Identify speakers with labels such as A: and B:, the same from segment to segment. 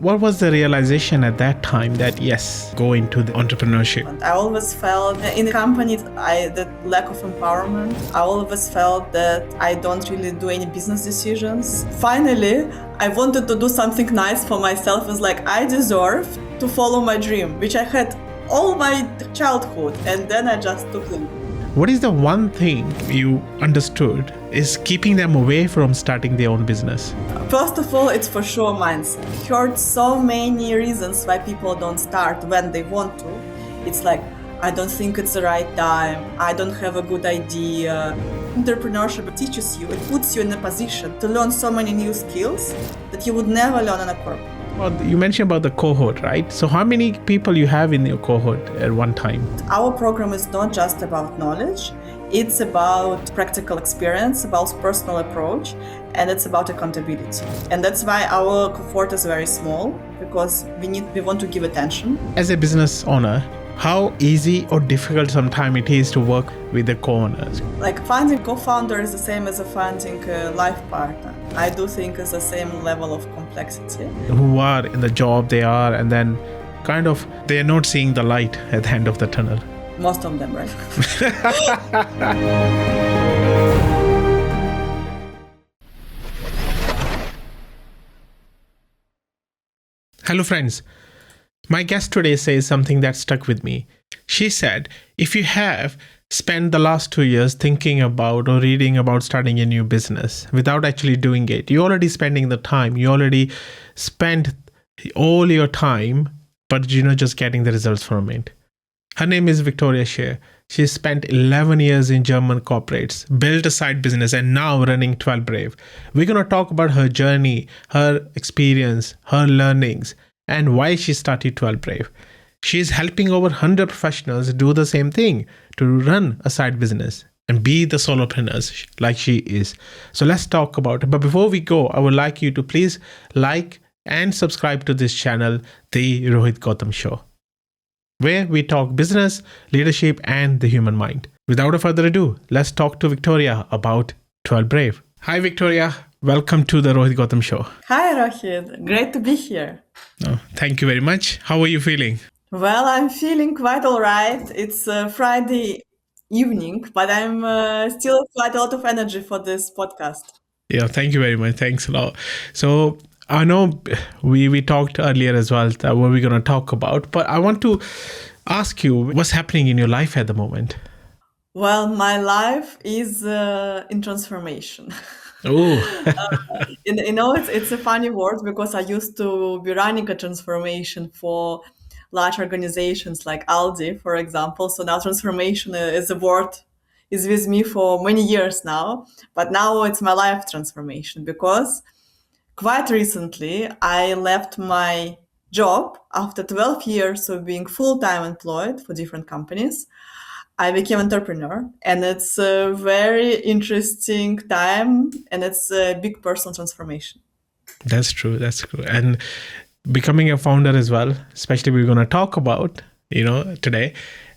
A: What was the realization at that time that yes, go into the entrepreneurship?
B: I always felt in companies that lack of empowerment. I always felt that I don't really do any business decisions. Finally, I wanted to do something nice for myself. It's like I deserve to follow my dream, which I had all my childhood, and then I just took it.
A: What is the one thing you understood is keeping them away from starting their own business?
B: First of all, it's for sure mindset. I heard so many reasons why people don't start when they want to. It's like, I don't think it's the right time, I don't have a good idea. Entrepreneurship teaches you, it puts you in a position to learn so many new skills that you would never learn in a corporate.
A: Well, you mentioned about the cohort, right? So how many people you have in your cohort at one time?
B: Our program is not just about knowledge, it's about practical experience, about personal approach, and it's about accountability. And that's why our cohort is very small, because we want to give attention.
A: As a business owner, how easy or difficult sometimes it is to work with the co-owners?
B: Like finding co-founder is the same as finding a life partner. I do think it's the same level of complexity.
A: Who are in the job they are, and then kind of they're not seeing the light at the end of the tunnel.
B: Most of them, right?
A: Hello friends. My guest today says something that stuck with me. She said, if you have spent the last 2 years thinking about or reading about starting a new business without actually doing it, you're already spending the time, you already spent all your time, but you're not just getting the results from it. Her name is Victoria Scher. She spent 11 years in German corporates, built a side business, and now running 12 Brave. We're going to talk about her journey, her experience, her learnings, and why she started 12 Brave. She is helping over 100 professionals do the same thing, to run a side business and be the solopreneurs like she is. So let's talk about it. But before we go, I would like you to please like and subscribe to this channel, The Rohit Gautam Show, where we talk business, leadership, and the human mind. Without further ado, let's talk to Victoria about 12 Brave. Hi, Victoria. Welcome to the Rohit Gautam Show.
B: Hi, Rohit. Great to be here.
A: Oh, thank you very much. How are you feeling?
B: Well, I'm feeling quite all right. It's Friday evening, but I'm still quite a lot of energy for this podcast.
A: Yeah, thank you very much. Thanks a lot. So I know we talked earlier as well what we're going to talk about, but I want to ask you what's happening in your life at the moment.
B: Well, my life is in transformation.
A: Oh,
B: It's a funny word because I used to be running a transformation for large organizations like Aldi, for example. So now transformation is a word is with me for many years now, but now it's my life transformation because quite recently I left my job after 12 years of being full-time employed for different companies. I became entrepreneur, and it's a very interesting time, and it's a big personal transformation.
A: that's true. That's true. And becoming a founder as well, especially we're going to talk about, today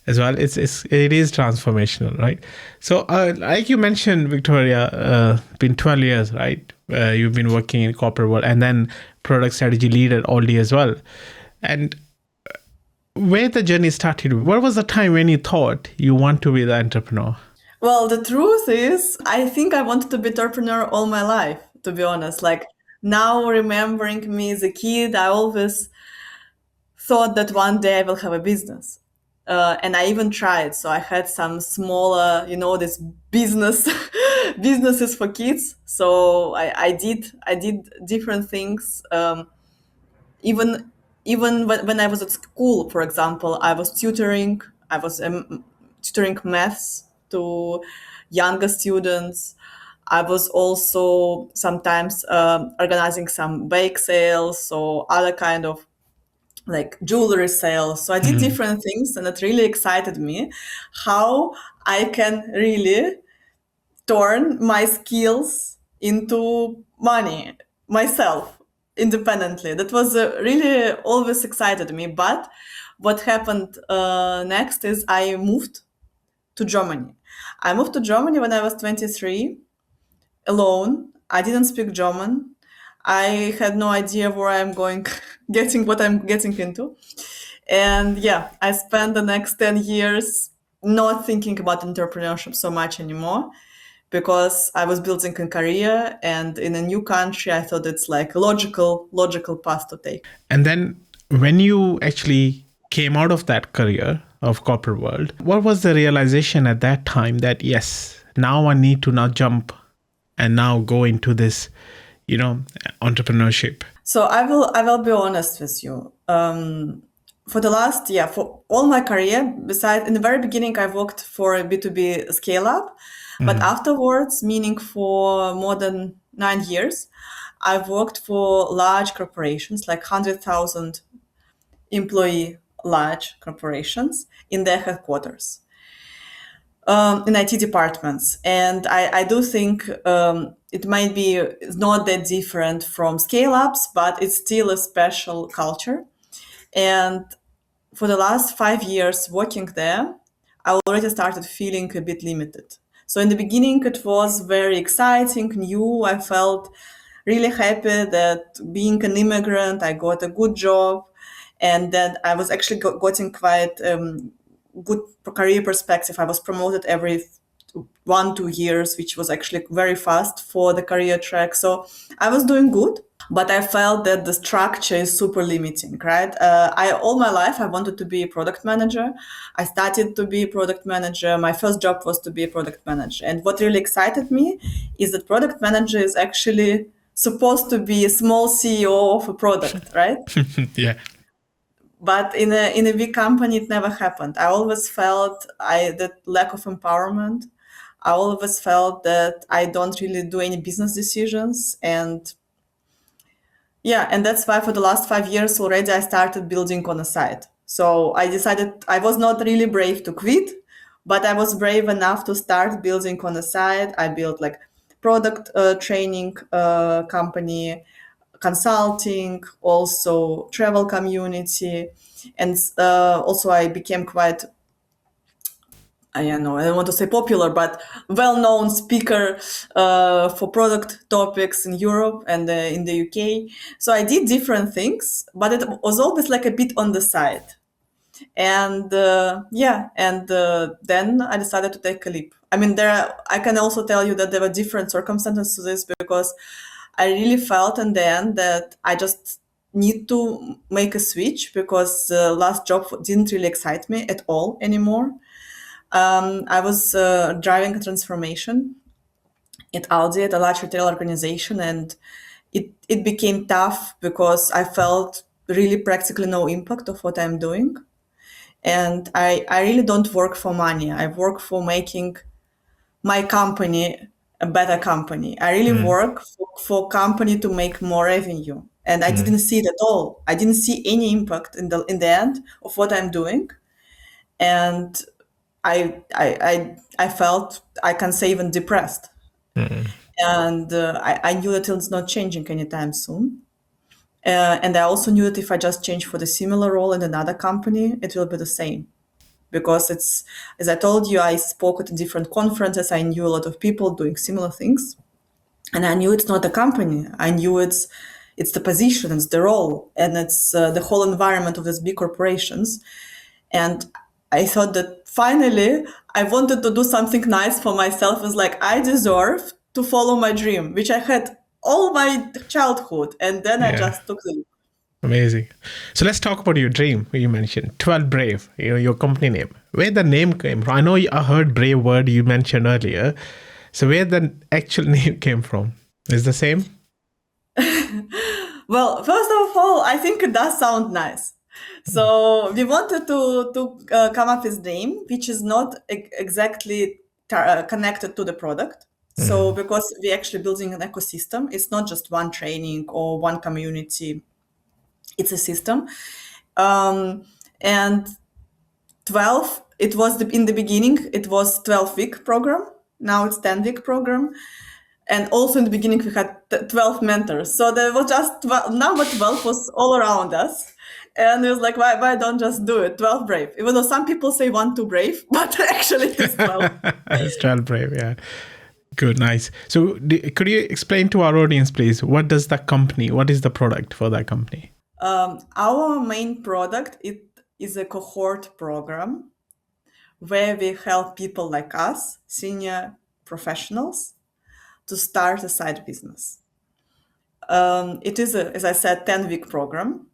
A: as well. It is transformational, right? So, like you mentioned, Victoria, been 12 years, right? You've been working in corporate world, and then product strategy lead at Aldi as well. And where the journey started, what was the time when you thought you want to be the entrepreneur?
B: Well, the truth is, I think I wanted to be entrepreneur all my life, to be honest. Like now remembering me as a kid, I always thought that one day I will have a business. And I even tried. So I had some smaller, this business businesses for kids. So I did different things. Even when I was at school, for example, I was tutoring. I was tutoring maths to younger students. I was also sometimes organizing some bake sales or other kind of like jewelry sales. So I did different things, and it really excited me how I can really turn my skills into money myself independently. That was really always excited me. But what happened next is I moved to Germany. I moved to Germany when I was 23, alone. I didn't speak German. I had no idea where I'm going, getting what I'm getting into. And yeah, I spent the next 10 years not thinking about entrepreneurship so much anymore because I was building a career, and in a new country, I thought it's like a logical path to take.
A: And then when you actually came out of that career of corporate world, what was the realization at that time that yes, now I need to now jump and now go into this, entrepreneurship?
B: So I will be honest with you. For the last, yeah, for all my career, besides in the very beginning, I worked for a B2B scale up, but afterwards, meaning for more than 9 years, I've worked for large corporations, like 100,000 employee large corporations in their headquarters, in IT departments. And I do think it might be not that different from scale ups, but it's still a special culture. And for the last 5 years working there, I already started feeling a bit limited. So in the beginning, it was very exciting, new. I felt really happy that being an immigrant, I got a good job, and that I was actually getting quite good career perspective. I was promoted every 1 2 years, which was actually very fast for the career track. So I was doing good, but I felt that the structure is super limiting, right? I all my life I wanted to be a product manager. I started to be a product manager. My first job was to be a product manager, and what really excited me is that product manager is actually supposed to be a small CEO of a product, right?
A: Yeah.
B: But in a big company, it never happened. I always felt that lack of empowerment. I always felt that I don't really do any business decisions, and yeah, and that's why for the last 5 years already I started building on the side. So I decided I was not really brave to quit, but I was brave enough to start building on the side. I built like product training company, consulting, also travel community, and also I became quite, I don't know, I don't want to say popular, but well-known speaker for product topics in Europe and in the UK. So I did different things, but it was always like a bit on the side. And then I decided to take a leap. I mean, I can also tell you that there were different circumstances to this, because I really felt in the end that I just need to make a switch, because the last job didn't really excite me at all anymore. I was driving a transformation at Audi, at a large retail organization, and it became tough because I felt really practically no impact of what I'm doing. And I really don't work for money. I work for making my company a better company. I really work for company to make more revenue. And I didn't see it at all. I didn't see any impact in the end of what I'm doing. And I felt, I can say, even depressed. And I knew that it's not changing anytime soon. And I also knew that if I just change for the similar role in another company, it will be the same. Because it's, as I told you, I spoke at different conferences. I knew a lot of people doing similar things. And I knew it's not the company. I knew it's the position, it's the role, and it's the whole environment of these big corporations. And I thought that finally I wanted to do something nice for myself. It's like I deserve to follow my dream, which I had all my childhood. And then I
A: Yeah.
B: just took the leap.
A: Amazing. So let's talk about your dream. You mentioned 12 Brave, your company name. Where the name came from? I know I heard Brave word you mentioned earlier. So where the actual name came from? Is the same?
B: Well, first of all, I think it does sound nice. So we wanted to come up with name which is not exactly connected to the product. So because we're actually building an ecosystem, it's not just one training or one community, it's a system. And 12, it was in the beginning, it was 12-week program. Now it's 10-week program. And also in the beginning, we had 12 mentors. So there was just number 12 was all around us. And it was like, why don't just do it? 12 brave. Even though some people say 1 too brave, but actually it's 12.
A: It's 12 Brave, yeah. Good, nice. So, could you explain to our audience, please, what what is the product for that company?
B: Our main product it is a cohort program where we help people like us, senior professionals, to start a side business. It is, as I said, 10-week program.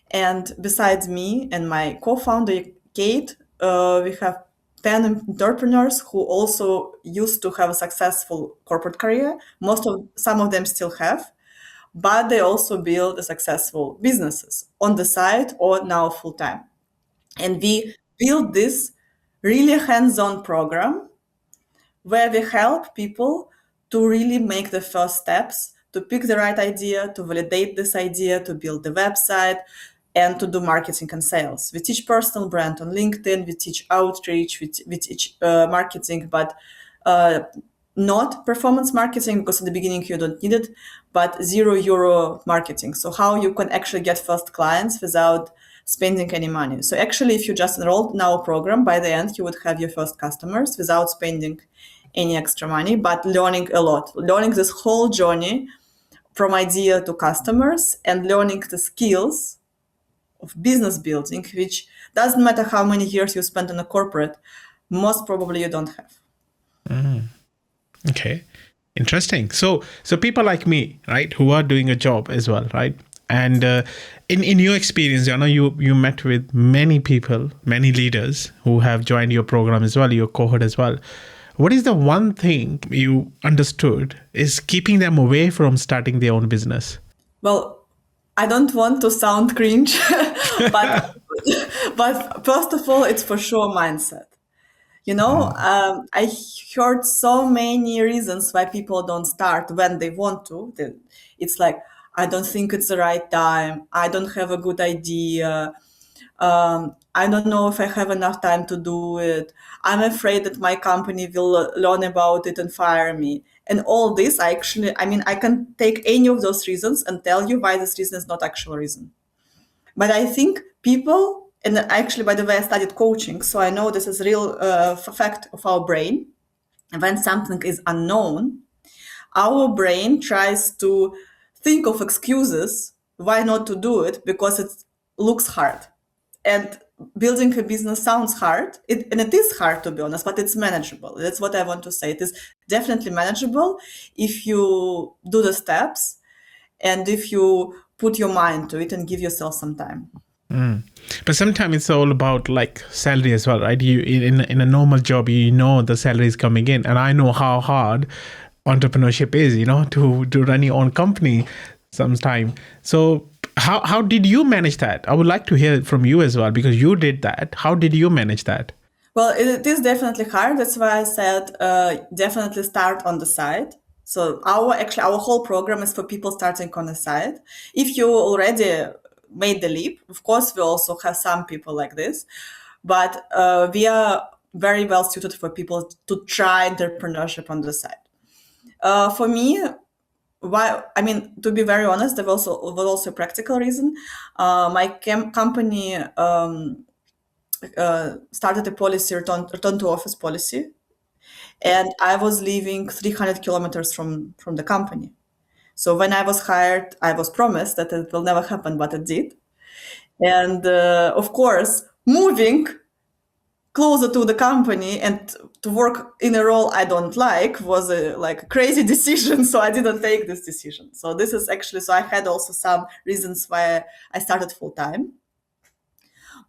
B: And besides me and my co-founder, Kate, we have 10 entrepreneurs who also used to have a successful corporate career. Some of them still have, but they also build a successful businesses on the side or now full time. And we build this really hands-on program where we help people to really make the first steps, to pick the right idea, to validate this idea, to build the website, and to do marketing and sales. We teach personal brand on LinkedIn, we teach outreach, we teach marketing, but uh, not performance marketing because in the beginning you don't need it, but €0 marketing. So how you can actually get first clients without spending any money. So actually, if you just enrolled in our program, by the end you would have your first customers without spending any extra money, but learning a lot, learning this whole journey from idea to customers and learning the skills of business building, which doesn't matter how many years you spend in a corporate, most probably you don't have.
A: Okay, interesting. So people like me, right, who are doing a job as well, right? And in your experience, I know you met with many people, many leaders who have joined your program as well, your cohort as well. What is the one thing you understood is keeping them away from starting their own business?
B: Well, I don't want to sound cringe, but but first of all, it's for sure mindset. I heard so many reasons why people don't start when they want to. It's like, I don't think it's the right time. I don't have a good idea. I don't know if I have enough time to do it. I'm afraid that my company will learn about it and fire me. And all this, I can take any of those reasons and tell you why this reason is not actual reason. But I think people, and actually, by the way, I studied coaching, so I know this is real fact of our brain. When something is unknown, our brain tries to think of excuses why not to do it because it looks hard. And building a business sounds hard, and it is hard to be honest, but it's manageable. That's what I want to say. It is definitely manageable if you do the steps and if you put your mind to it and give yourself some time.
A: But sometimes it's all about like salary as well, right? You in a normal job, you know the salary is coming in, and I know how hard entrepreneurship is, to run your own company sometime. So how did you manage that? I would like to hear it from you as well because you did that. How did you manage that?
B: Well, it is definitely hard. That's why I said definitely start on the side. So our whole program is for people starting on the side. If you already made the leap, of course, we also have some people like this, but we are very well suited for people to try entrepreneurship on the side. For me, to be very honest, there was also a practical reason. My company started a policy, return to office policy, and I was living 300 kilometers from the company. So when I was hired, I was promised that it will never happen, but it did. And of course, moving closer to the company and to work in a role I don't like was a crazy decision. So I didn't take this decision. So this is actually, so I had also some reasons why I started full time,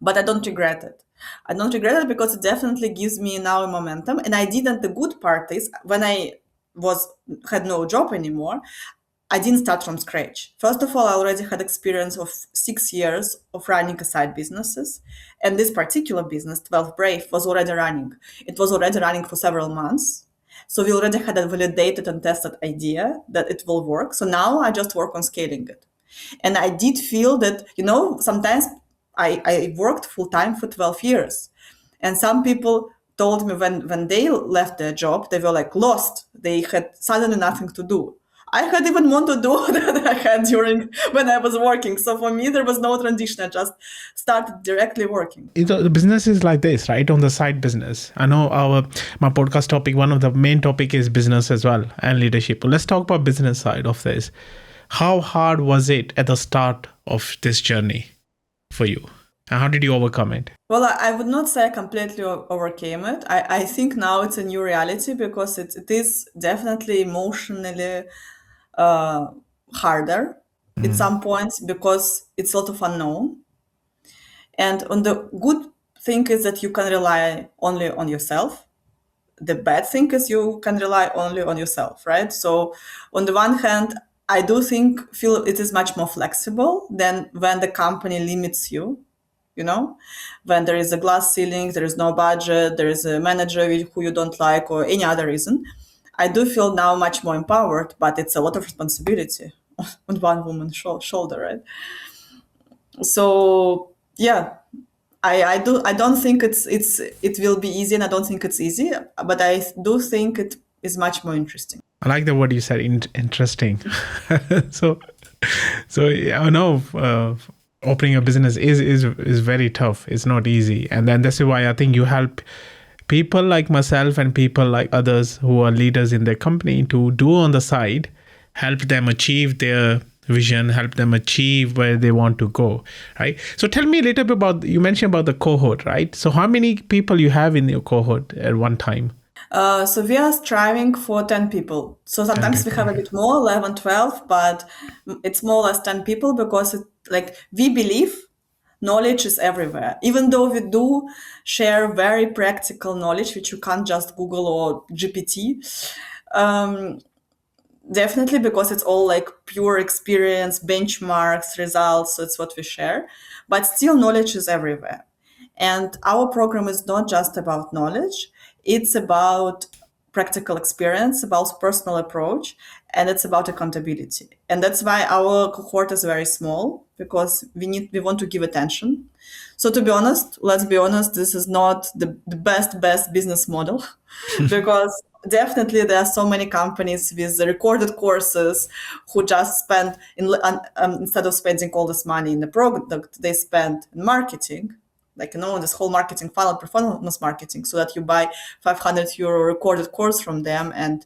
B: but I don't regret it. I don't regret it because it definitely gives me now a momentum. And I didn't, the good part is when I had no job anymore, I didn't start from scratch. First of all, I already had experience of 6 years of running a side businesses. And this particular business, 12 Brave, was already running. It was already running for several months. So we already had a validated and tested idea that it will work. So now I just work on scaling it. And I did feel that, sometimes I worked full time for 12 years. And some people told me when they left their job, they were like lost. They had suddenly nothing to do. I had even more to do than I had during when I was working. So for me, there was no transition. I just started directly working.
A: The business is like this, right? On the side business. I know my podcast topic, one of the main topic is business as well and leadership. Let's talk about business side of this. How hard was it at the start of this journey for you? And how did you overcome it?
B: Well, I would not say I completely overcame it. I think now it's a new reality because it is definitely emotionally harder at some points because it's a lot of unknown. And on the good thing is that you can rely only on yourself. The bad thing is you can rely only on yourself, right? So on the one hand, I do feel it is much more flexible than when the company limits you, when there is a glass ceiling, there is no budget, there is a manager who you don't like or any other reason. I do feel now much more empowered, but it's a lot of responsibility on one woman's shoulder, right? So yeah, I don't think it will be easy, and I don't think it's easy, but I do think it is much more interesting.
A: I like the word you said, interesting. so I know opening a business is very tough. It's not easy, and then this is why I think you help people like myself and people like others who are leaders in their company to do on the side, help them achieve their vision, help them achieve where they want to go, right? So tell me a little bit about, you mentioned about the cohort, right? So how many people you have in your cohort at one time?
B: So we are striving for 10 people. So sometimes we have a bit more, 11, 12, but it's more or less 10 people because we believe knowledge is everywhere. Even though we do share very practical knowledge, which you can't just Google or GPT, definitely because it's all like pure experience, benchmarks, results. So it's what we share, but still knowledge is everywhere. And our program is not just about knowledge. It's about practical experience, about personal approach, and it's about accountability. And that's why our cohort is very small, because we want to give attention. So to be honest, let's be honest, this is not the best business model because definitely there are so many companies with recorded courses who just spend instead of spending all this money in the product, they spend in marketing, this whole marketing funnel, performance marketing, so that you buy 500 euro recorded course from them and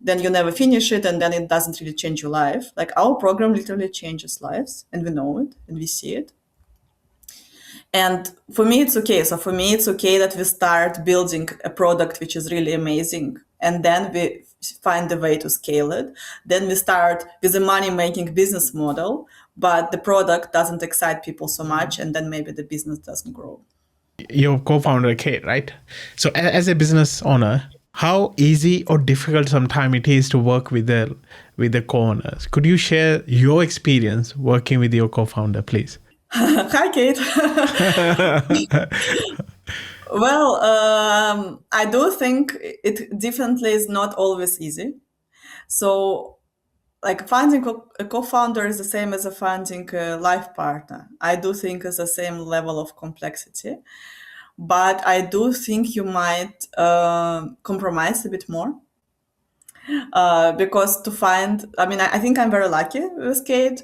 B: then you never finish it, and then it doesn't really change your life. Like, our program literally changes lives, and we know it and we see it. And for me, it's okay. So for me, it's okay that we start building a product which is really amazing, and then we find a way to scale it. Then we start with a money-making business model, but the product doesn't excite people so much, and then maybe the business doesn't grow.
A: Your co-founder, Kate, right? So as a business owner, how easy or difficult sometimes it is to work with the co-owners? Could you share your experience working with your co-founder, please?
B: Hi, Kate. Well, I do think it definitely is not always easy. So, like, finding a co-founder is the same as finding a life partner. I do think it's the same level of complexity, but I do think you might compromise a bit more. Because I think I'm very lucky with Kate.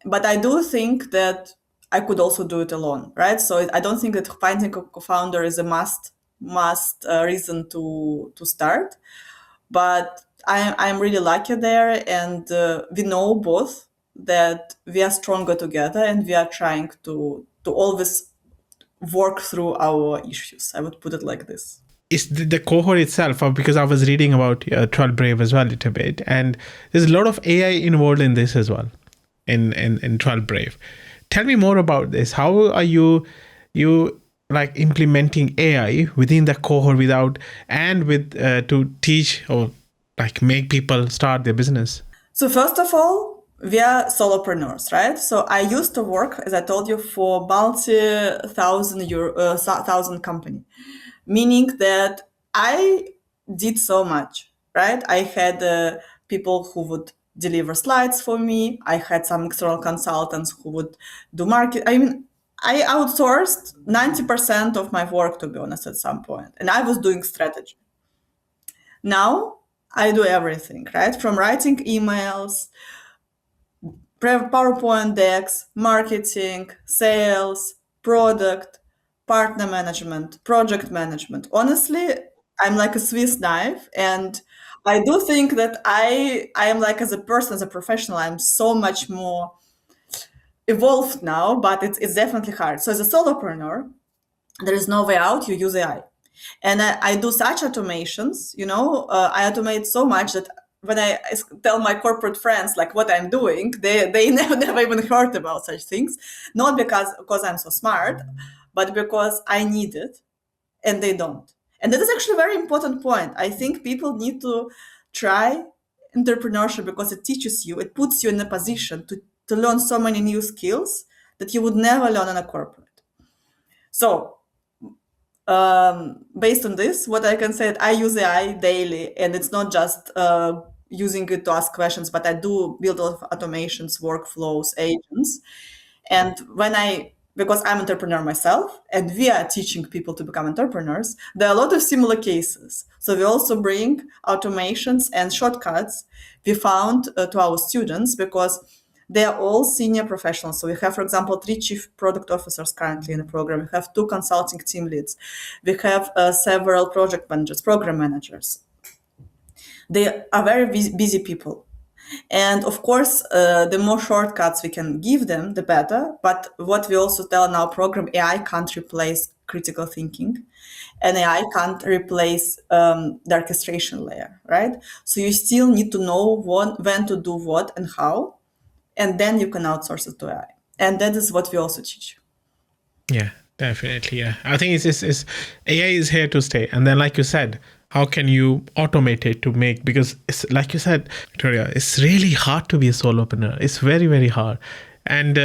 B: But I do think that I could also do it alone, right? So I don't think that finding a co-founder is a must reason to start. But I'm really lucky there, and we know both that we are stronger together, and we are trying to always work through our issues. I would put it like this.
A: It's the cohort itself, because I was reading about 12 Brave as well a little bit, and there's a lot of AI involved in this as well. In 12 Brave. Tell me more about this. How are you like implementing AI within the cohort to teach or like make people start their business?
B: So first of all, we are solopreneurs, right? So I used to work, as I told you, for thousand company, meaning that I did so much, right? I had people who would deliver slides for me. I had some external consultants who would do market. I outsourced 90% of my work, to be honest, at some point, and I was doing strategy. Now I do everything, right? From writing emails, PowerPoint decks, marketing, sales, product, partner management, project management. Honestly, I'm like a Swiss knife, and I do think that I am like, as a person, as a professional, I'm so much more evolved now, but it's definitely hard. So as a solopreneur, there is no way out. You use AI. And I do such automations, I automate so much that when I tell my corporate friends like what I'm doing, they never even heard about such things. Not because I'm so smart, but because I need it and they don't. And that is actually a very important point. I think people need to try entrepreneurship because it teaches you, it puts you in a position to learn so many new skills that you would never learn in a corporate. So based on this, what I can say, I use AI daily, and it's not just using it to ask questions, but I do build a lot of automations, workflows, agents. And because I'm an entrepreneur myself, and we are teaching people to become entrepreneurs, there are a lot of similar cases. So we also bring automations and shortcuts we found to our students because they are all senior professionals. So we have, for example, 3 chief product officers currently in the program. We have 2 consulting team leads. We have several project managers, program managers. They are very busy people. And of course, the more shortcuts we can give them, the better. But what we also tell in our program, AI can't replace critical thinking, and AI can't replace the orchestration layer, right? So you still need to know when to do what and how, and then you can outsource it to AI. And that is what we also teach.
A: Yeah, definitely. Yeah, I think it's AI is here to stay. And then, like you said, how can you automate it to make, because it's like you said, Victoria, it's really hard to be a solopreneur. It's very, very hard. And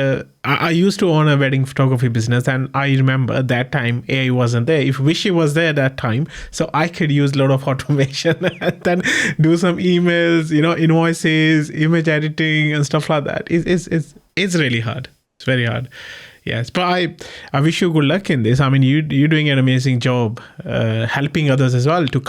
A: I used to own a wedding photography business, and I remember at that time AI wasn't there. If Wishy was there at that time, so I could use a lot of automation and then do some emails, invoices, image editing, and stuff like that. It's really hard. It's very hard. Yes, but I wish you good luck in this. I mean, you're doing an amazing job helping others as well to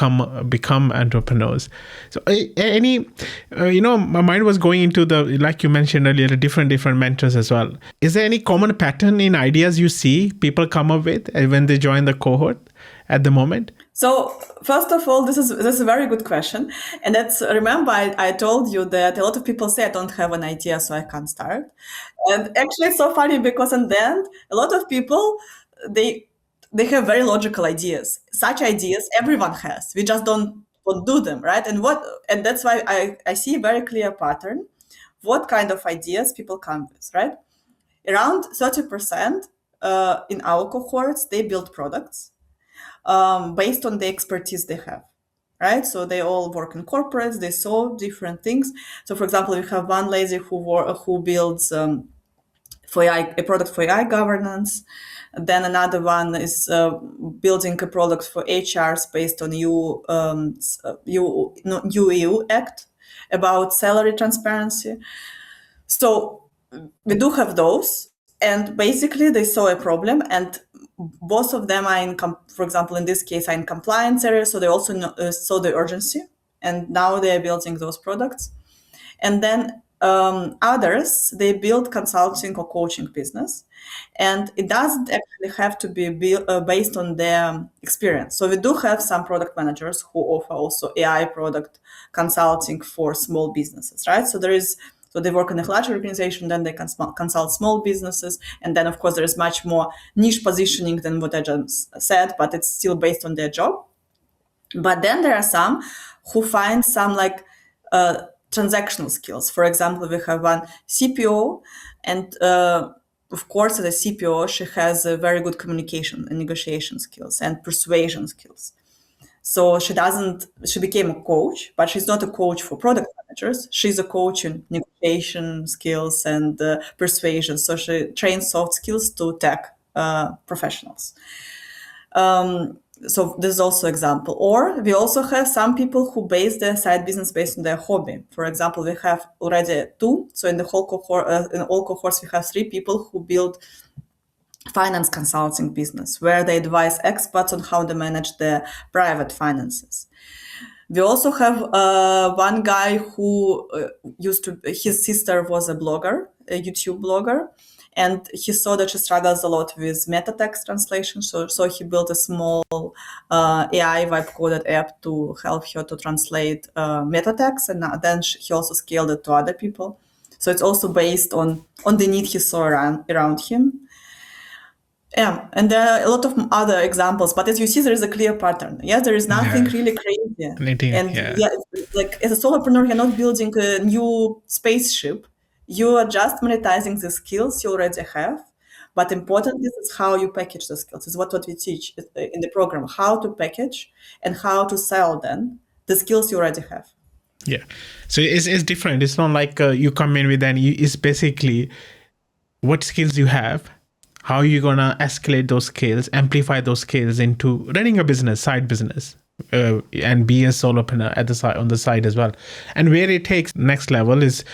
A: become entrepreneurs. So my mind was going into the, like you mentioned earlier, the different mentors as well. Is there any common pattern in ideas you see people come up with when they join the cohort at the moment?
B: So first of all, this is a very good question, and remember I told you that a lot of people say I don't have an idea, so I can't start. And actually, it's so funny because in the end, a lot of people they have very logical ideas. Such ideas everyone has. We just don't do them, right? And that's why I see a very clear pattern. What kind of ideas people come with, right? Around 30% in our cohorts, they build products based on the expertise they have, right? So they all work in corporates, they saw different things. So for example, we have one lady who builds a product for AI governance. Then another one is building a product for HRs based on EU Act about salary transparency. So we do have those, and basically they saw a problem, and both of them are for example, in this case, are in compliance area, so they also saw the urgency, and now they are building those products. And then others, they build consulting or coaching business, and it doesn't actually have to be based on their experience. So we do have some product managers who offer also AI product consulting for small businesses, right? So they work in a large organization, then they can consult small businesses. And then, of course, there is much more niche positioning than what I just said, but it's still based on their job. But then there are some who find some transactional skills. For example, we have one CPO, and of course, the CPO, she has a very good communication and negotiation skills and persuasion skills. So she became a coach, but she's not a coach for product managers. She's a coach in negotiation skills and persuasion. So she trains soft skills to tech professionals. So this is also example. Or we also have some people who base their side business based on their hobby. For example, we have already 2. So in the whole cohort, in all cohorts, we have 3 people who build finance consulting business, where they advise experts on how to manage their private finances. We also have one guy who his sister was a blogger, a YouTube blogger, and he saw that she struggles a lot with meta text translation. So he built a small AI vibe coded app to help her to translate meta text, and then he also scaled it to other people. So it's also based on the need he saw around him. Yeah, and there are a lot of other examples, but as you see, there is a clear pattern. Yeah, there is nothing
A: Yeah.
B: really crazy.
A: Anything,
B: And
A: yeah.
B: yeah, like as a solopreneur, you're not building a new spaceship. You are just monetizing the skills you already have. But important is how you package the skills. Is what we teach in the program, how to package and how to sell then the skills you already have.
A: Yeah. So it's different. It's not like you come in with it's basically what skills you have, how you're going to escalate those skills, amplify those skills into running a business, side business, and be a solopreneur at the side, on the side as well. And where it takes next level is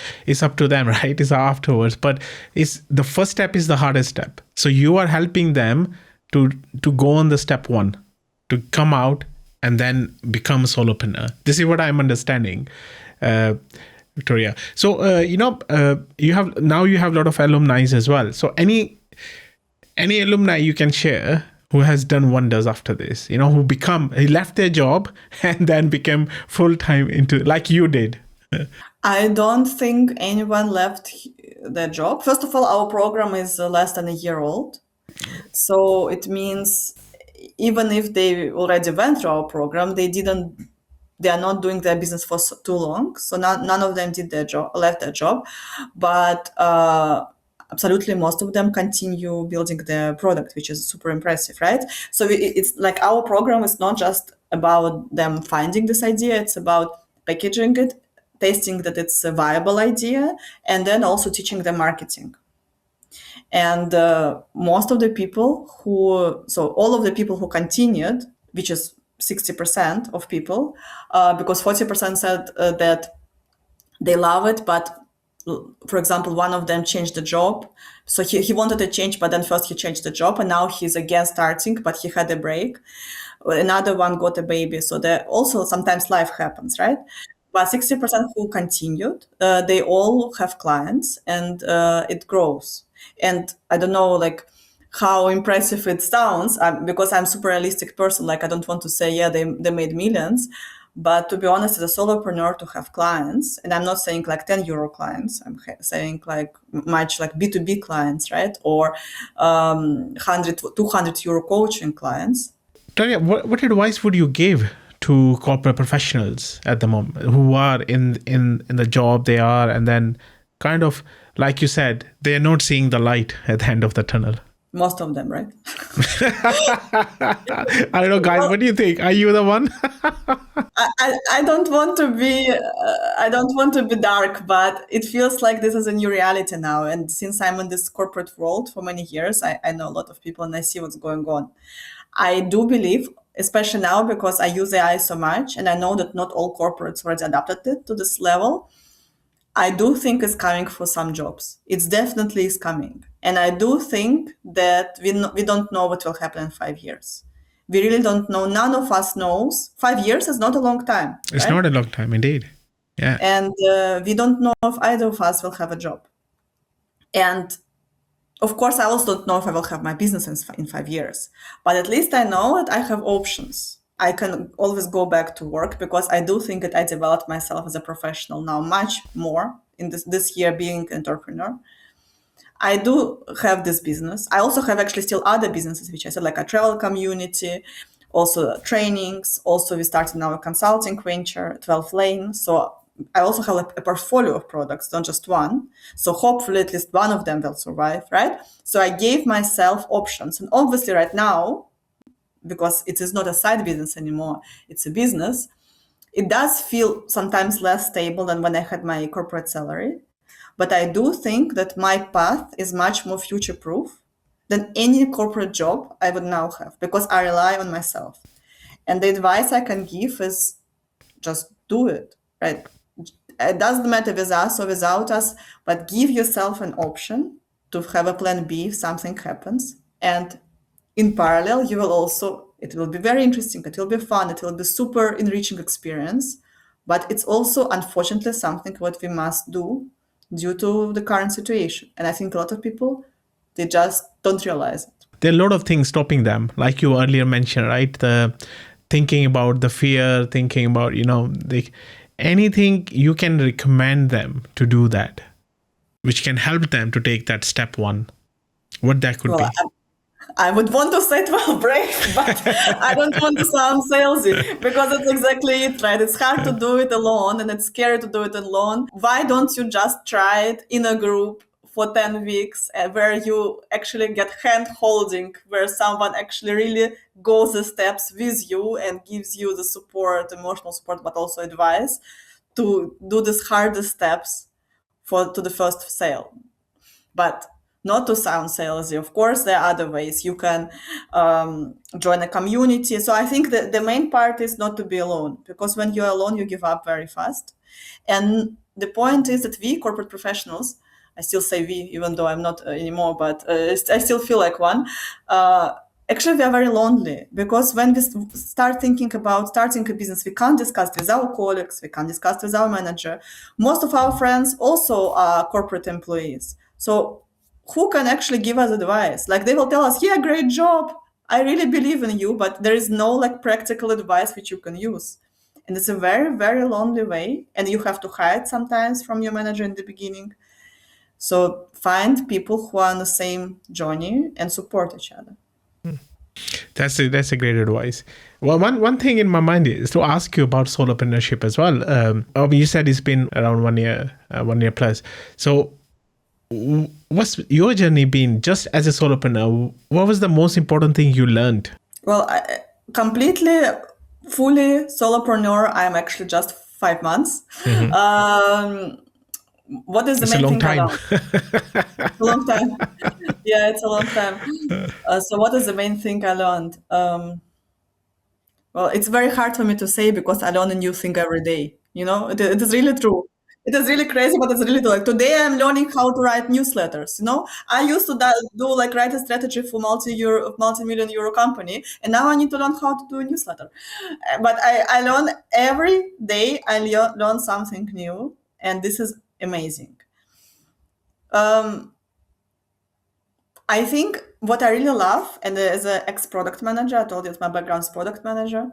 A: up to them, right? It's afterwards. But it's the first step is the hardest step. So you are helping them to go on the step one, to come out and then become a solopreneur. This is what I'm understanding. Victoria. So you have a lot of alumni as well. So any alumni you can share who has done wonders after this, who left their job and then became full-time into, like you did.
B: I don't think anyone left their job. First of all, our program is less than a year old. So it means even if they already went through our program, they are not doing their business for too long. So none of them left their job, but absolutely most of them continue building their product, which is super impressive, right? So it's like our program is not just about them finding this idea, it's about packaging it, testing that it's a viable idea, and then also teaching them marketing. And most of the people all of the people who continued, which is 60% of people, because 40% said that they love it, but for example, one of them changed the job. So he wanted to change, but then first he changed the job, and now he's again starting, but he had a break. Another one got a baby. So there also sometimes life happens, right? But 60% who continued, they all have clients, and it grows. And I don't know, like, how impressive it sounds, because I'm super realistic person. Like, I don't want to say, yeah, they made millions. But to be honest, as a solopreneur, to have clients, and I'm not saying like 10 euro clients, I'm saying like much like B2B clients, right? Or 100, 200 euro coaching clients.
A: Tanya, what advice would you give to corporate professionals at the moment who are in the job they are, and then kind of, like you said, they're not seeing the light at the end of the tunnel?
B: Most of them, right?
A: I don't know, guys. What do you think? Are you the one?
B: I don't want to be dark, but it feels like this is a new reality now. And since I'm in this corporate world for many years, I know a lot of people and I see what's going on. I do believe, especially now because I use AI so much, and I know that not all corporates already adapted it to this level. I do think it's coming for some jobs. It's definitely is coming. And I do think that we don't know what will happen in 5 years. We really don't know. None of us knows. 5 years is not a long time.
A: It's
B: right?
A: not a long time, indeed. Yeah.
B: And we don't know if either of us will have a job. And of course, I also don't know if I will have my business in 5 years. But at least I know that I have options. I can always go back to work, because I do think that I developed myself as a professional now much more in this year being an entrepreneur. I do have this business. I also have actually still other businesses, which I said, like a travel community, also trainings. Also, we started now a consulting venture, 12 Lane. So I also have a portfolio of products, not just one. So hopefully at least one of them will survive, right? So I gave myself options. And obviously right now, because it is not a side business anymore, it's a business, it does feel sometimes less stable than when I had my corporate salary. But I do think that my path is much more future-proof than any corporate job I would now have, because I rely on myself. And the advice I can give is just do it, right? It doesn't matter with us or without us, but give yourself an option to have a plan B if something happens, and in parallel, it will be very interesting, it will be fun, it will be super enriching experience, but it's also unfortunately something what we must do due to the current situation. And I think a lot of people, they just don't realize it.
A: There are a lot of things stopping them, like you earlier mentioned, right? The thinking about the fear, thinking about, anything you can recommend them to do that, which can help them to take that step one, what that could be.
B: I would want to say, well, brave, but I don't want to sound salesy, because it's exactly it, right? It's hard to do it alone, and it's scary to do it alone. Why don't you just try it in a group for 10 weeks where you actually get hand holding, where someone actually really goes the steps with you and gives you the support, emotional support, but also advice to do these hardest steps to the first sale. But not to sound salesy, of course, there are other ways. You can join a community. So I think that the main part is not to be alone, because when you're alone, you give up very fast. And the point is that we corporate professionals, I still say we, even though I'm not anymore, but I still feel like one. Actually, we are very lonely, because when we start thinking about starting a business, we can't discuss with our colleagues, we can't discuss with our manager. Most of our friends also are corporate employees. So who can actually give us advice? Like, they will tell us, yeah, great job, I really believe in you, but there is no like practical advice which you can use. And it's a very, very lonely way. And you have to hide sometimes from your manager in the beginning. So find people who are on the same journey and support each other.
A: That's a great advice. Well, one thing in my mind is to ask you about solopreneurship as well. You said it's been around 1 year plus. So what's your journey been just as a solopreneur? What was the most important thing you learned?
B: Well, fully solopreneur, I'm actually just 5 months. Mm-hmm. What is the main thing I learned? A long time. Yeah, it's a long time. So what is the main thing I learned? Well, it's very hard for me to say, because I learn a new thing every day. It is really true. It is really crazy, but it's really true. Like, today I'm learning how to write newsletters. I used to write a strategy for multi-million euro company, and now I need to learn how to do a newsletter. But I learn every day. I learn something new, and this is amazing. I think what I really love, and as an ex-product manager, I told you my background is product manager,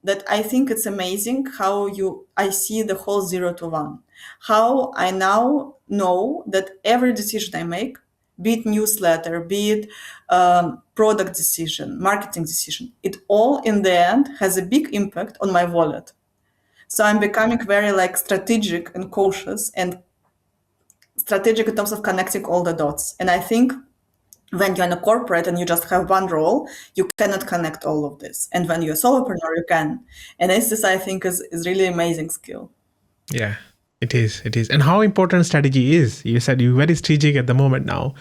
B: that I think it's amazing how I see the whole 0 to 1. How I now know that every decision I make, be it newsletter, be it product decision, marketing decision, it all in the end has a big impact on my wallet. So I'm becoming very strategic and cautious, and strategic in terms of connecting all the dots. And I think when you're in a corporate and you just have one role, you cannot connect all of this. And when you're a solopreneur, you can. And this, I think, is really amazing skill.
A: Yeah, it is. It is. And how important strategy is? You said you're very strategic at the moment now.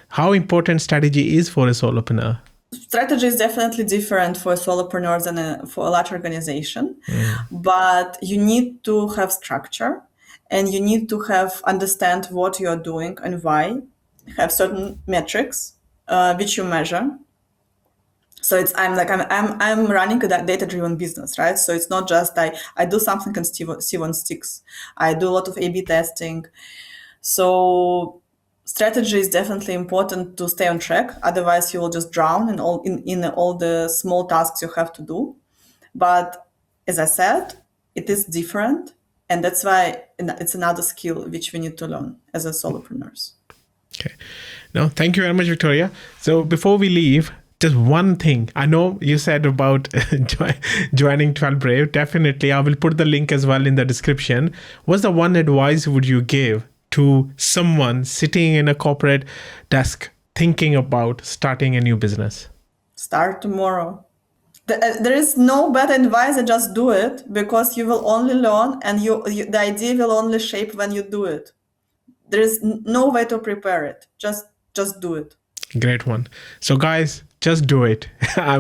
A: How important strategy is for a solopreneur?
B: Strategy is definitely different for a solopreneur than for a large organization. But you need to have structure, and you need to understand what you're doing and why. Have certain metrics which you measure. So I'm running a data-driven business, right? So it's not just I do something and see one sticks. I do a lot of A/B testing. So strategy is definitely important to stay on track. Otherwise, you will just drown in all the small tasks you have to do. But as I said, it is different, and that's why it's another skill which we need to learn as a solopreneurs.
A: Okay. No, thank you very much, Victoria. So before we leave, just one thing. I know you said about joining 12 Brave. Definitely, I will put the link as well in the description. What's the one advice would you give to someone sitting in a corporate desk thinking about starting a new business?
B: Start tomorrow. There is no better advice than just do it, because you will only learn, and the idea will only shape when you do it. There is no way to prepare it. Just do it.
A: Great one. So guys, just do it.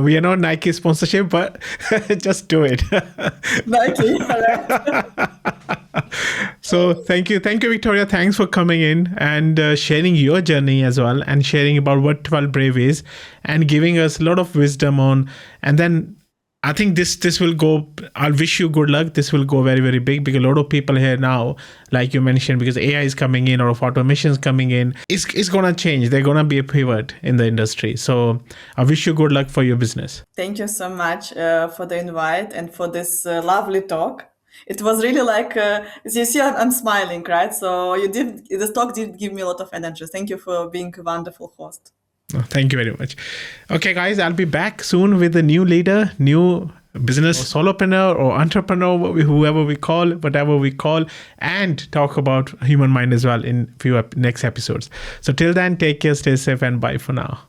A: We are not Nike sponsorship, but just do it.
B: Nike.
A: So thank you, Victoria. Thanks for coming in and sharing your journey as well, and sharing about what 12 Brave is, and giving us a lot of wisdom on. And then I think this will go. I'll wish you good luck. This will go very, very big, because a lot of people here now, like you mentioned, because AI is coming in, or if automation is coming in, it's gonna change. They're gonna be a pivot in the industry. So I wish you good luck for your business.
B: Thank you so much for the invite and for this lovely talk. It was really like, as you see, I'm smiling, right? So this talk did give me a lot of energy. Thank you for being a wonderful host.
A: Oh, thank you very much. Okay, guys, I'll be back soon with a new leader, new business solopreneur or entrepreneur, whoever we call, whatever we call, and talk about human mind as well in few next episodes. So till then, take care, stay safe, and bye for now.